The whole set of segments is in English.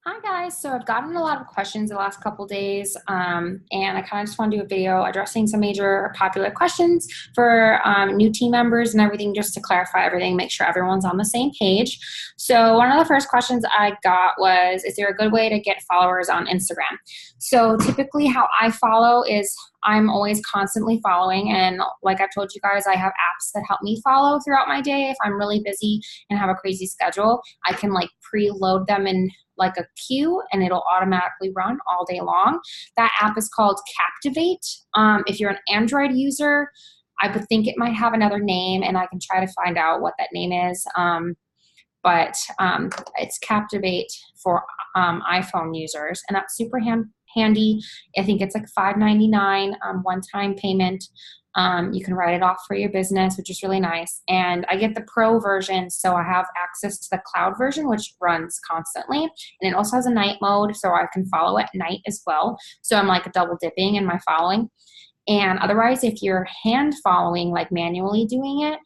Hi guys, so I've gotten a lot of questions the last couple days, and I kind of just want to do a video addressing some major popular questions for new team members and everything, just to clarify everything, make sure everyone's on the same page. So one of the first questions I got was, is there a good way to get followers on Instagram? So typically how I follow is I'm always constantly following, and like I told you guys, I have apps that help me follow throughout my day. If I'm really busy and have a crazy schedule, I can like preload them in like a queue and it'll automatically run all day long. That app is called Captivate. If you're an Android user, I would think it might have another name and I can try to find out what that name is. But it's Captivate for iPhone users, and that's super handy. I think it's like $5.99 one-time payment. You can write it off for your business, which is really nice. And I get the pro version, so I have access to the cloud version, which runs constantly. And it also has a night mode, so I can follow at night as well. So I'm like double dipping in my following. And otherwise, if you're hand following, like manually doing it,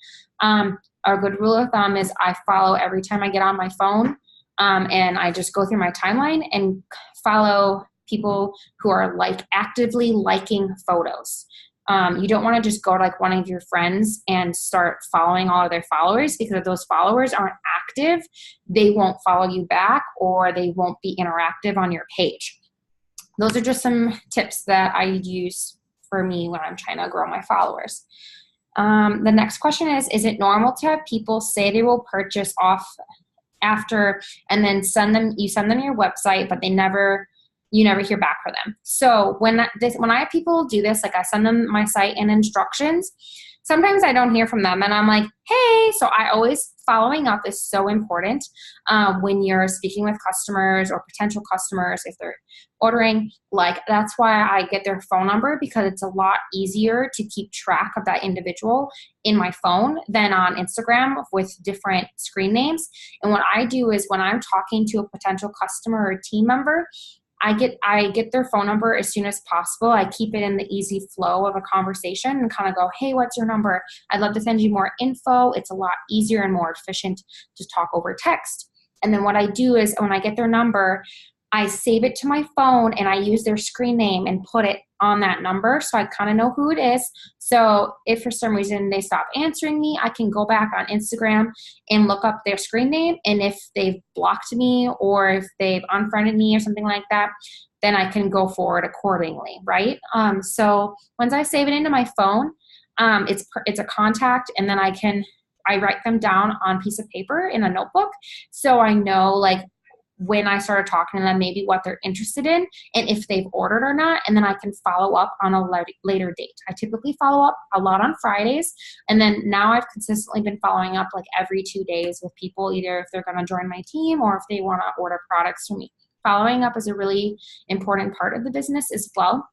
a good rule of thumb is I follow every time I get on my phone, and I just go through my timeline and follow people who are like actively liking photos. You don't want to just go to like one of your friends and start following all of their followers, because if those followers aren't active, they won't follow you back or they won't be interactive on your page. Those are just some tips that I use for me when I'm trying to grow my followers. The next question is it normal to have people say they will purchase off after and then send them your website, but you never hear back from them? So when I have people do this, like I send them my site and instructions, sometimes I don't hear from them and I'm like, hey, so following up is so important when you're speaking with customers or potential customers if they're ordering. Like that's why I get their phone number, because it's a lot easier to keep track of that individual in my phone than on Instagram with different screen names. And what I do is when I'm talking to a potential customer or team member, I get their phone number as soon as possible. I keep it in the easy flow of a conversation and kind of go, hey, what's your number? I'd love to send you more info. It's a lot easier and more efficient to talk over text. And then what I do is when I get their number, I save it to my phone and I use their screen name and put it on that number, so I kind of know who it is. So if for some reason they stop answering me, I can go back on Instagram and look up their screen name, and if they've blocked me or if they've unfriended me or something like that, then I can go forward accordingly, right? So once I save it into my phone, it's a contact, and then I write them down on a piece of paper in a notebook, so I know like when I started talking to them, maybe what they're interested in and if they've ordered or not, and then I can follow up on a later date. I typically follow up a lot on Fridays, and then now I've consistently been following up like every 2 days with people, either if they're going to join my team or if they want to order products from me. Following up is a really important part of the business as well,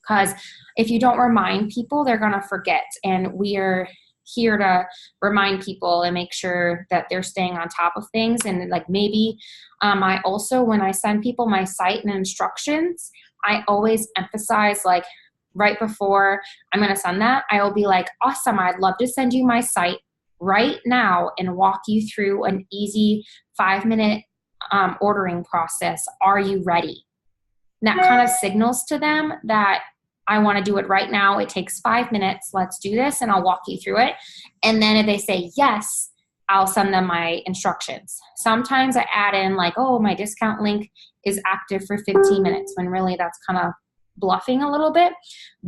because if you don't remind people, they're going to forget, and we are here to remind people and make sure that they're staying on top of things. And like maybe I also, when I send people my site and instructions, I always emphasize, like right before I'm going to send that, I will be like, awesome, I'd love to send you my site right now and walk you through an easy 5-minute ordering process. Are you ready? And that kind of signals to them that I want to do it right now. It takes 5 minutes. Let's do this, and I'll walk you through it. And then if they say yes, I'll send them my instructions. Sometimes I add in like, oh, my discount link is active for 15 minutes, when really that's kind of bluffing a little bit.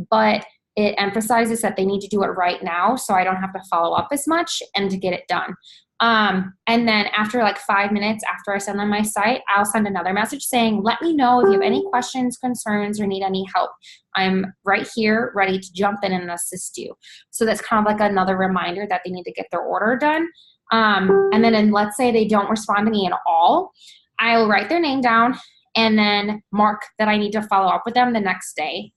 But it emphasizes that they need to do it right now, so I don't have to follow up as much and to get it done. And then after like 5 minutes after I send them my site, I'll send another message saying, let me know if you have any questions, concerns, or need any help. I'm right here ready to jump in and assist you. So that's kind of like another reminder that they need to get their order done. And then let's say they don't respond to me at all, I'll write their name down and then mark that I need to follow up with them the next day,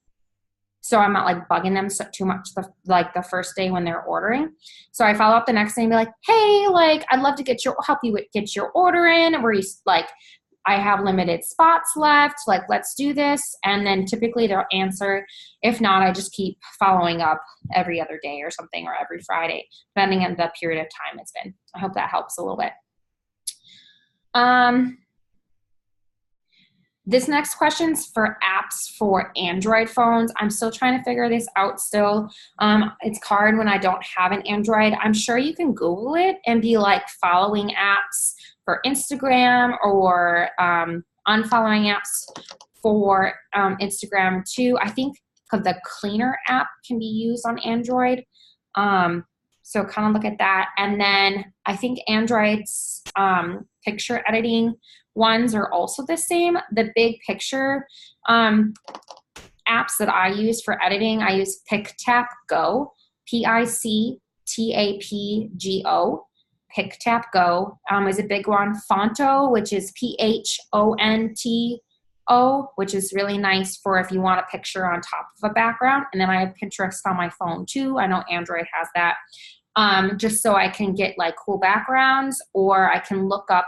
so I'm not like bugging them too much the first day when they're ordering. So I follow up the next day and be like, hey, like I'd love to help you get your order in, where you like, I have limited spots left, like let's do this. And then typically they'll answer. If not, I just keep following up every other day or something, or every Friday, depending on the period of time it's been. I hope that helps a little bit. This next question's for apps for Android phones. I'm still trying to figure this out still. It's hard when I don't have an Android. I'm sure you can Google it and be like following apps for Instagram or unfollowing apps for Instagram too. I think the Cleaner app can be used on Android. So kind of look at that. And then I think Android's picture editing ones are also the same. The big picture apps that I use for editing, I use PicTapGo, PicTapGo. PicTapGo is a big one. Fonto, which is PHONTO, which is really nice for if you want a picture on top of a background. And then I have Pinterest on my phone too. I know Android has that. Just so I can get like cool backgrounds, or I can look up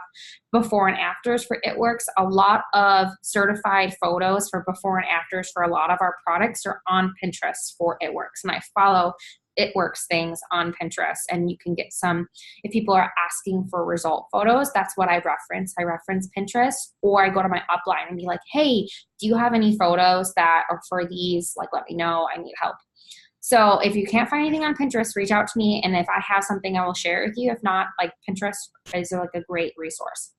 before and afters for It Works. A lot of certified photos for before and afters for a lot of our products are on Pinterest for It Works. And I follow It Works things on Pinterest, and you can get some, if people are asking for result photos, that's what I reference. I reference Pinterest, or I go to my upline and be like, hey, do you have any photos that are for these? Like, let me know, I need help. So if you can't find anything on Pinterest, reach out to me. And if I have something, I will share it with you. If not, like, Pinterest is like a great resource.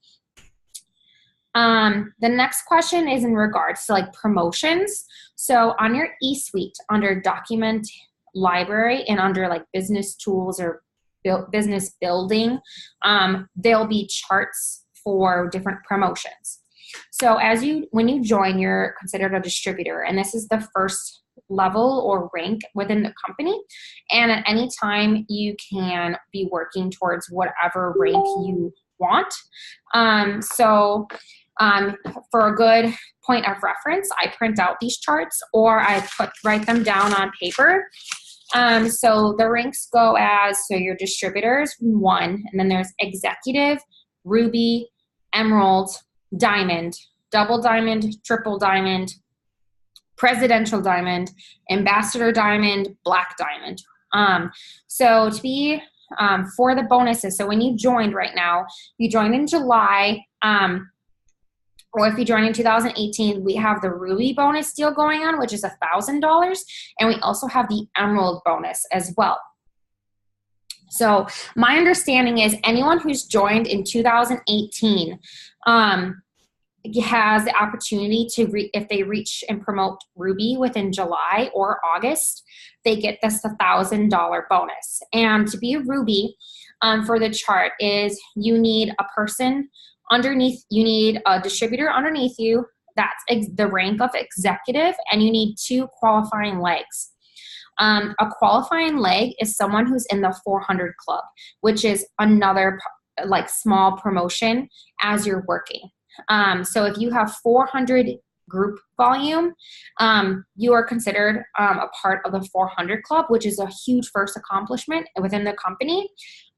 The next question is in regards to like promotions. So on your eSuite, under document library and under like business tools or business building, there'll be charts for different promotions. So when you join, you're considered a distributor, and this is the first level or rank within the company. And at any time, you can be working towards whatever rank you want. For a good point of reference, I print out these charts, or I write them down on paper. So the ranks go as, so your distributors, 1, and then there's executive, ruby, emerald, diamond, double diamond, triple diamond, presidential diamond, ambassador diamond, black diamond. So to be for the bonuses, so when you joined right now, you joined in July, or if you joined in 2018, we have the ruby bonus deal going on, which is $1,000, and we also have the emerald bonus as well. So my understanding is anyone who's joined in 2018 has the opportunity to, if they reach and promote Ruby within July or August, they get this $1,000 bonus. And to be a Ruby for the chart is you need a person underneath, you need a distributor underneath you, that's the rank of executive, and you need 2 qualifying legs. A qualifying leg is someone who's in the 400 club, which is another like small promotion as you're working. So if you have 400 group volume, you are considered a part of the 400 club, which is a huge first accomplishment within the company.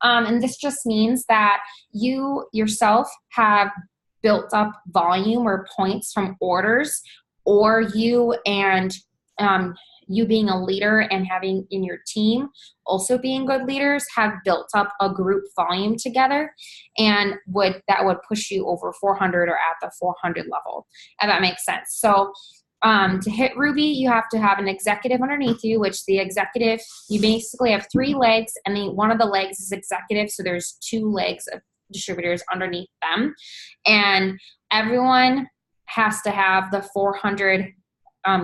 And this just means that you yourself have built up volume or points from orders, or you and you being a leader and having in your team also being good leaders have built up a group volume together, and that would push you over 400 or at the 400 level, if that makes sense. So to hit Ruby, you have to have an executive underneath you, which the executive, you basically have 3 legs, and one of the legs is executive, so there's 2 legs of distributors underneath them, and everyone has to have the 400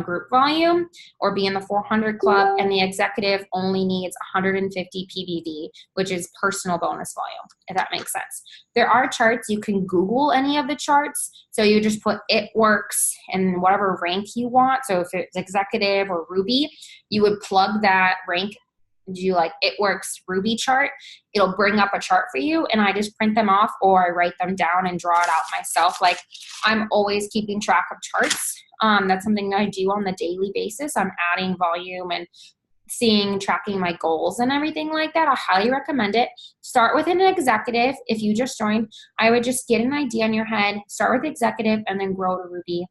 group volume or be in the 400 club, and the executive only needs 150 PBV, which is personal bonus volume, if that makes sense. There are charts. You can Google any of the charts. So you just put It Works and whatever rank you want. So if it's executive or Ruby, you would plug that rank, do like It Works Ruby chart. It'll bring up a chart for you, and I just print them off, or I write them down and draw it out myself. Like, I'm always keeping track of charts. That's something that I do on the daily basis. I'm adding volume and tracking my goals and everything like that. I highly recommend it. Start with an executive. If you just joined, I would just get an idea in your head, start with executive, and then grow to Ruby,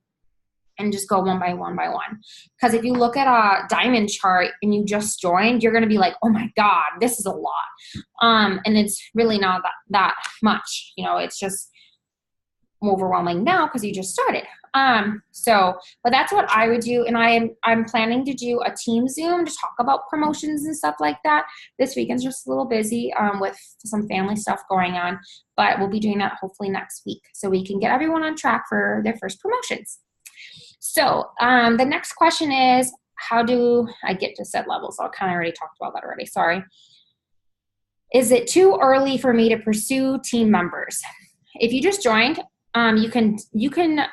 and just go one by one by one. Because if you look at a diamond chart and you just joined, you're going to be like, oh my God, this is a lot. And it's really not that much. It's just overwhelming now because you just started. But that's what I would do. And I'm planning to do a team Zoom to talk about promotions and stuff like that. This weekend's just a little busy, with some family stuff going on, but we'll be doing that hopefully next week so we can get everyone on track for their first promotions. So, the next question is, how do I get to said levels? I kind of already talked about that already. Sorry. Is it too early for me to pursue team members? If you just joined, you can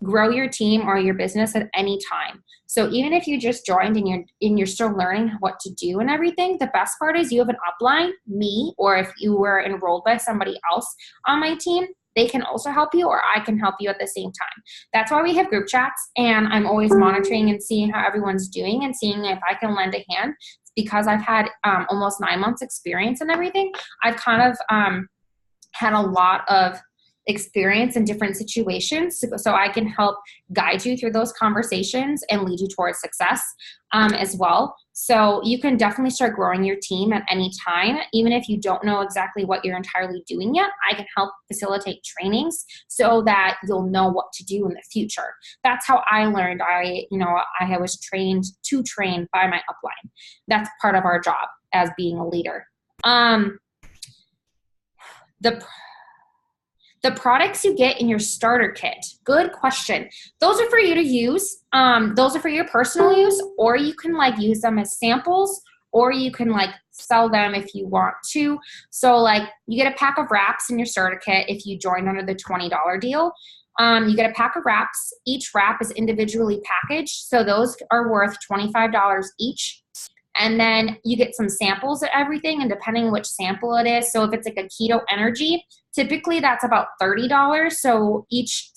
grow your team or your business at any time. So even if you just joined and you're still learning what to do and everything, the best part is you have an upline, me, or if you were enrolled by somebody else on my team, they can also help you, or I can help you at the same time. That's why we have group chats, and I'm always monitoring and seeing how everyone's doing and seeing if I can lend a hand. It's because I've had almost 9 months experience and everything. I've kind of had a lot of experience in different situations, so I can help guide you through those conversations and lead you towards success as well. So you can definitely start growing your team at any time. Even if you don't know exactly what you're entirely doing yet, I can help facilitate trainings so that you'll know what to do in the future. That's how I learned. I was trained to train by my upline. That's part of our job as being a leader. The products you get in your starter kit. Good question. Those are for you to use. Those are for your personal use, or you can use them as samples, or you can sell them if you want to. So you get a pack of wraps in your starter kit if you join under the $20 deal. You get a pack of wraps. Each wrap is individually packaged, so those are worth $25 each. And then you get some samples of everything, and depending which sample it is, so if it's a keto energy, typically that's about $30. So each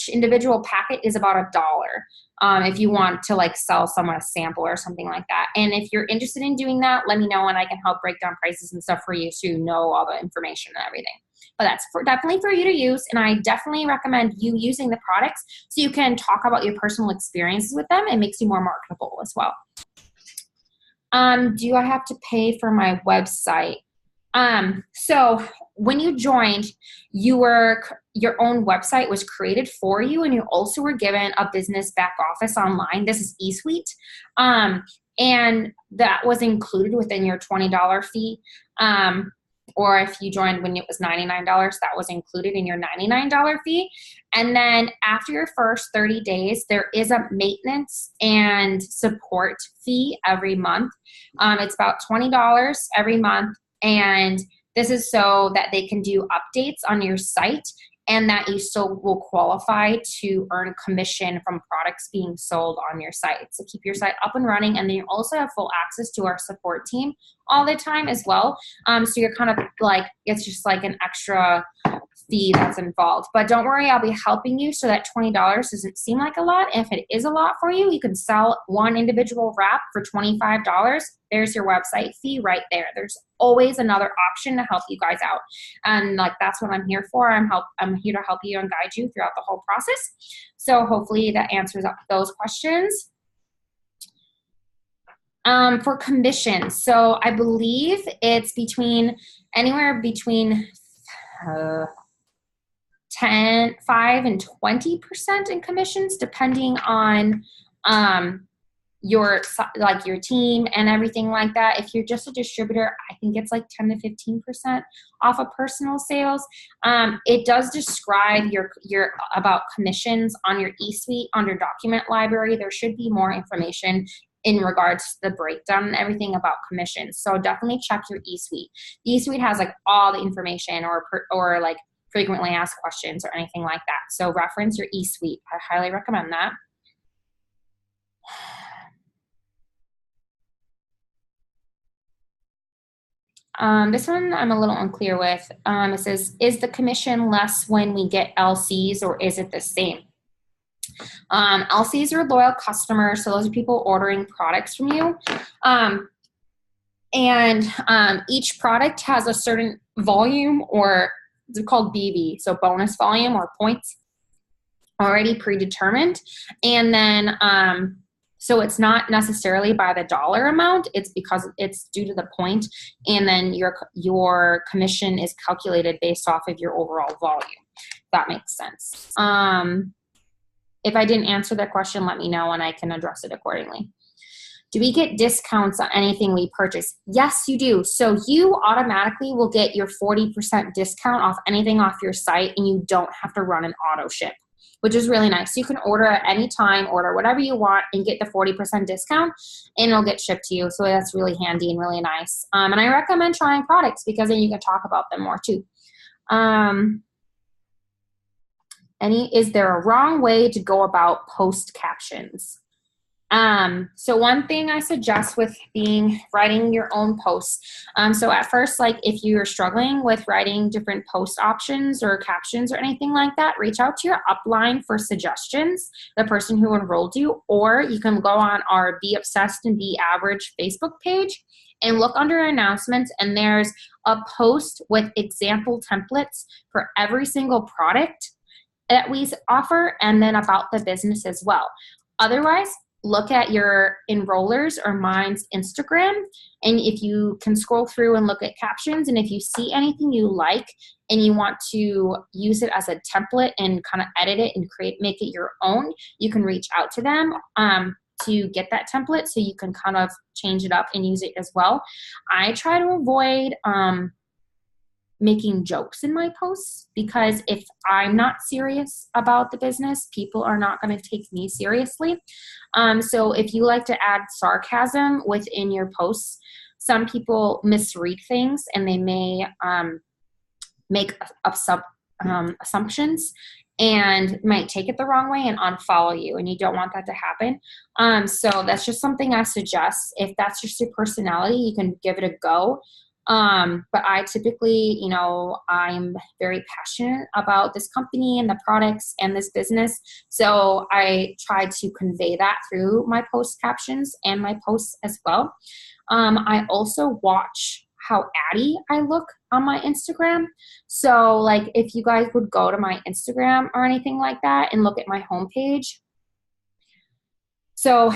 individual packet is about $1. If you want to sell someone a sample or something like that. And if you're interested in doing that, let me know and I can help break down prices and stuff for you so you know all the information and everything. But that's definitely for you to use, and I definitely recommend you using the products so you can talk about your personal experiences with them. It makes you more marketable as well. Do I have to pay for my website? So when you joined, your own website was created for you, and you also were given a business back office online. This is eSuite. And that was included within your $20 fee. Or if you joined when it was $99, that was included in your $99 fee. And then after your first 30 days, there is a maintenance and support fee every month. It's about $20 every month. And this is so that they can do updates on your site and that you still will qualify to earn commission from products being sold on your site. So keep your site up and running, and then you also have full access to our support team all the time as well. So you're kind of it's just an extra fee that's involved. But don't worry, I'll be helping you so that $20 doesn't seem like a lot. If it is a lot for you, you can sell one individual wrap for $25. There's your website fee right there. There's always another option to help you guys out. And that's what I'm here for. I'm here to help you and guide you throughout the whole process. So hopefully that answers up those questions. For commissions, so I believe it's anywhere between 5 and 20% in commissions, depending on your team and everything like that. If you're just a distributor, I think it's 10 to 15% off of personal sales. It does describe your about commissions on your eSuite under document library. There should be more information in regards to the breakdown and everything about commissions. So definitely check your eSuite. eSuite has all the information or frequently asked questions or anything like that. So reference your eSuite. I highly recommend that. This one I'm a little unclear with. It says, is the commission less when we get LCs or is it the same? LCs are loyal customers, so those are people ordering products from you. And each product has a certain volume, or it's called BV, so bonus volume or points, already predetermined. And then so it's not necessarily by the dollar amount, it's because it's due to the point, and then your commission is calculated based off of your overall volume. that makes sense. If I didn't answer that question, let me know and I can address it accordingly. Do we get discounts on anything we purchase? Yes, you do. So you automatically will get your 40% discount off anything off your site, and you don't have to run an auto ship, which is really nice. You can order at any time, order whatever you want, and get the 40% discount, and it'll get shipped to you. So that's really handy and really nice. And I recommend trying products because then you can talk about them more too. Is there a wrong way to go about post captions? So one thing I suggest with writing your own posts. So at first, like if you're struggling with writing different post options or captions or anything like that, reach out to your upline for suggestions, the person who enrolled you, or you can go on our Be Obsessed and Be Average Facebook page and look under announcements, and there's a post with example templates for every single product that we offer, and then about the business as well. Otherwise, look at your enrollers or mine's Instagram, and if you can scroll through and look at captions, and if you see anything you like and you want to use it as a template and kind of edit it and make it your own, you can reach out to them to get that template so you can kind of change it up and use it as well. I try to avoid making jokes in my posts, because if I'm not serious about the business, people are not going to take me seriously. So if you like to add sarcasm within your posts, some people misread things and they may make assumptions and might take it the wrong way and unfollow you, and you don't want that to happen. So that's just something I suggest. If that's just your personality, you can give it a go. But I typically, I'm very passionate about this company and the products and this business. So I try to convey that through my post captions and my posts as well. I also watch how addy I look on my Instagram. So like if you guys would go to my Instagram or anything like that and look at my homepage. So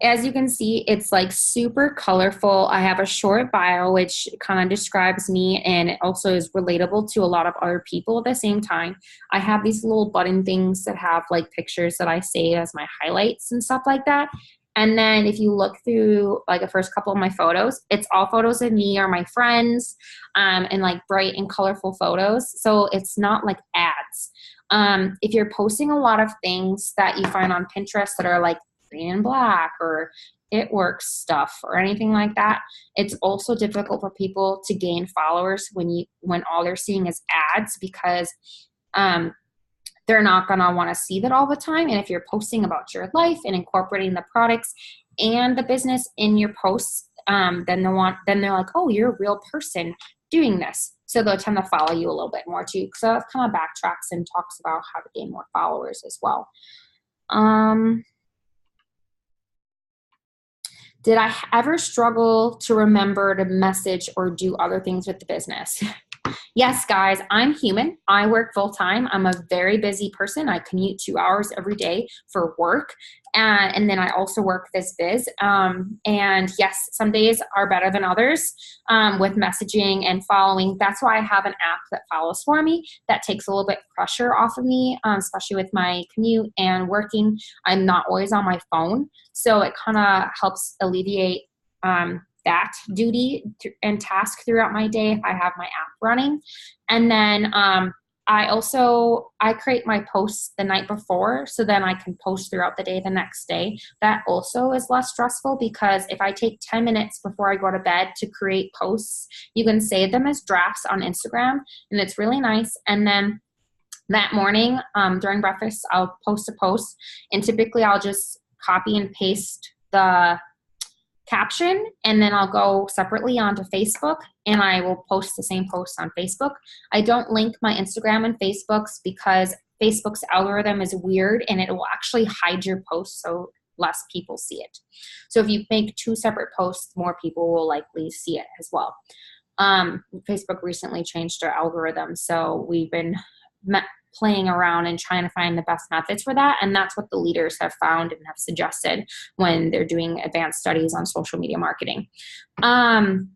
as you can see, it's like super colorful. I have a short bio, which kind of describes me, and it also is relatable to a lot of other people at the same time. I have these little button things that have like pictures that I save as my highlights and stuff like that. And then if you look through like the first couple of my photos, it's all photos of me or my friends, and like bright and colorful photos. So it's not like ads. If you're posting a lot of things that you find on Pinterest that are like green and black or it works stuff or anything like that, it's also difficult for people to gain followers when all they're seeing is ads, because they're not going to want to see that all the time. And if you're posting about your life and incorporating the products and the business in your posts, then they're like, oh, you're a real person doing this. So they'll tend to follow you a little bit more too. So that kind of backtracks and talks about how to gain more followers as well. Did I ever struggle to remember to message or do other things with the business? Yes, guys, I'm human. I work full time. I'm a very busy person. I commute 2 hours every day for work. And then I also work this biz. And yes, some days are better than others with messaging and following. That's why I have an app that follows for me. That takes a little bit of pressure off of me, especially with my commute and working. I'm not always on my phone. So it kind of helps alleviate that duty and task throughout my day if I have my app running. And then I create my posts the night before, so then I can post throughout the day the next day. That also is less stressful, because if I take 10 minutes before I go to bed to create posts, you can save them as drafts on Instagram, and it's really nice. And then that morning during breakfast, I'll post a post, and typically I'll just copy and paste the caption, and then I'll go separately onto Facebook and I will post the same post on Facebook. I don't link my Instagram and Facebook's because Facebook's algorithm is weird and it will actually hide your post so less people see it. So if you make 2 separate posts, more people will likely see it as well. Facebook recently changed their algorithm, so we've been playing around and trying to find the best methods for that. And that's what the leaders have found and have suggested when they're doing advanced studies on social media marketing. And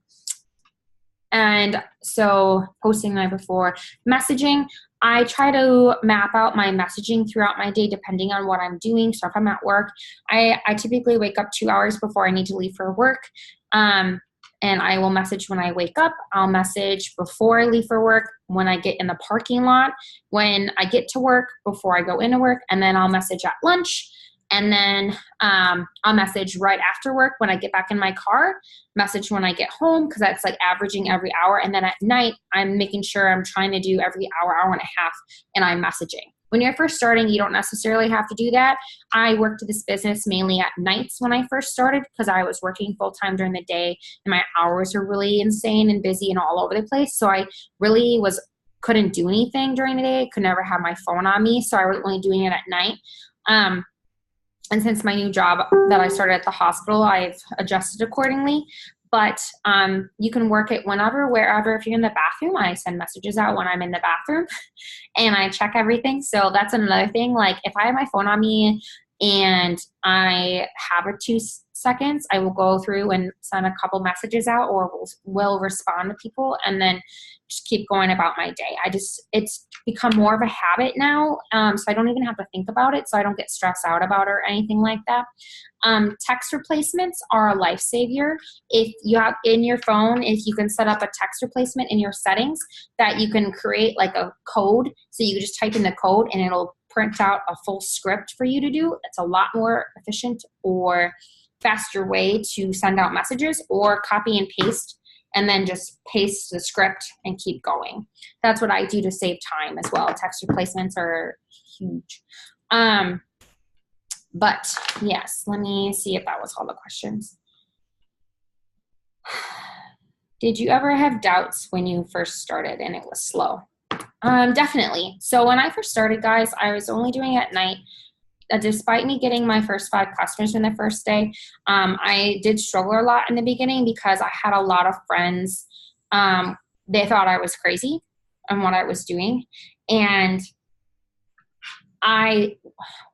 And so posting the night before. Messaging, I try to map out my messaging throughout my day depending on what I'm doing. So if I'm at work, I typically wake up 2 hours before I need to leave for work. And I will message when I wake up. I'll message before I leave for work, when I get in the parking lot, when I get to work, before I go into work, and then I'll message at lunch. And then I'll message right after work when I get back in my car, message when I get home, because that's like averaging every hour. And then at night, I'm making sure I'm trying to do every hour, hour and a half, and I'm messaging. When you're first starting, you don't necessarily have to do that. I worked this business mainly at nights when I first started because I was working full-time during the day and my hours were really insane and busy and all over the place. So I really couldn't do anything during the day. Could never have my phone on me. So I was only doing it at night. And since my new job that I started at the hospital, I've adjusted accordingly. But you can work it whenever, wherever. If you're in the bathroom, I send messages out when I'm in the bathroom and I check everything. So that's another thing. Like if I have my phone on me and I have a 2 seconds, I will go through and send a couple messages out or will respond to people and then just keep going about my day. It's become more of a habit now. So I don't even have to think about it. So I don't get stressed out about it or anything like that. Text replacements are a lifesaver. If you have in your phone, if you can set up a text replacement in your settings that you can create like a code. So you can just type in the code and it'll print out a full script for you to do. It's a lot more efficient or faster way to send out messages, or copy and paste and then just paste the script and keep going. That's what I do to save time as well. Text replacements are huge. But yes, let me see if that was all the questions. Did you ever have doubts when you first started and it was slow? Definitely. So when I first started, guys, I was only doing it at night. Despite me getting my first 5 customers in the first day, I did struggle a lot in the beginning because I had a lot of friends. They thought I was crazy on what I was doing. And I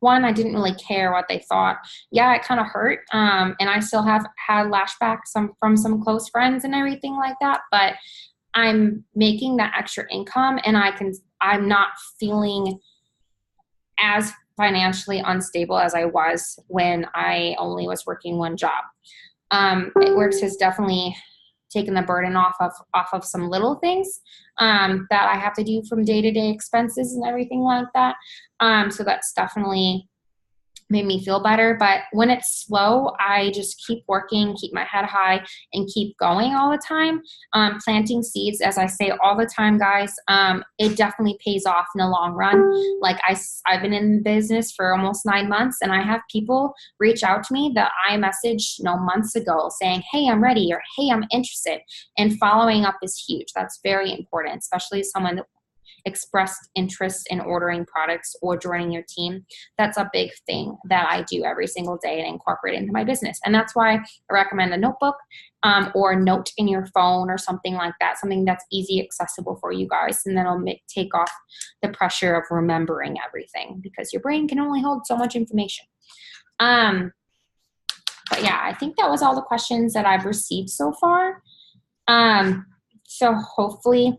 didn't really care what they thought. Yeah, it kind of hurt. And I still have had lashbacks from some close friends and everything like that. But I'm making that extra income and I'm not feeling as financially unstable as I was when I only was working one job. It Works has definitely taken the burden off of some little things that I have to do from day-to-day expenses and everything like that. So that's definitely made me feel better. But when it's slow, I just keep working, keep my head high, and keep going all the time. Planting seeds, as I say all the time, guys, it definitely pays off in the long run. Like I've been in business for almost 9 months, and I have people reach out to me that I messaged months ago saying, hey, I'm ready, or hey, I'm interested. And following up is huge. That's very important, especially as someone that expressed interest in ordering products or joining your team. That's a big thing that I do every single day and incorporate into my business. And that's why I recommend a notebook or a note in your phone or something like that, something that's easy, accessible for you guys. And then it'll take off the pressure of remembering everything because your brain can only hold so much information. But yeah, I think that was all the questions that I've received so far. So hopefully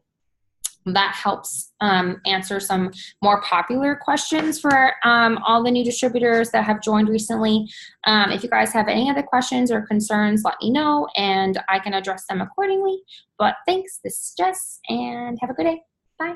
that helps answer some more popular questions for all the new distributors that have joined recently. If you guys have any other questions or concerns, let me know and I can address them accordingly. But thanks, this is Jess, and have a good day. Bye.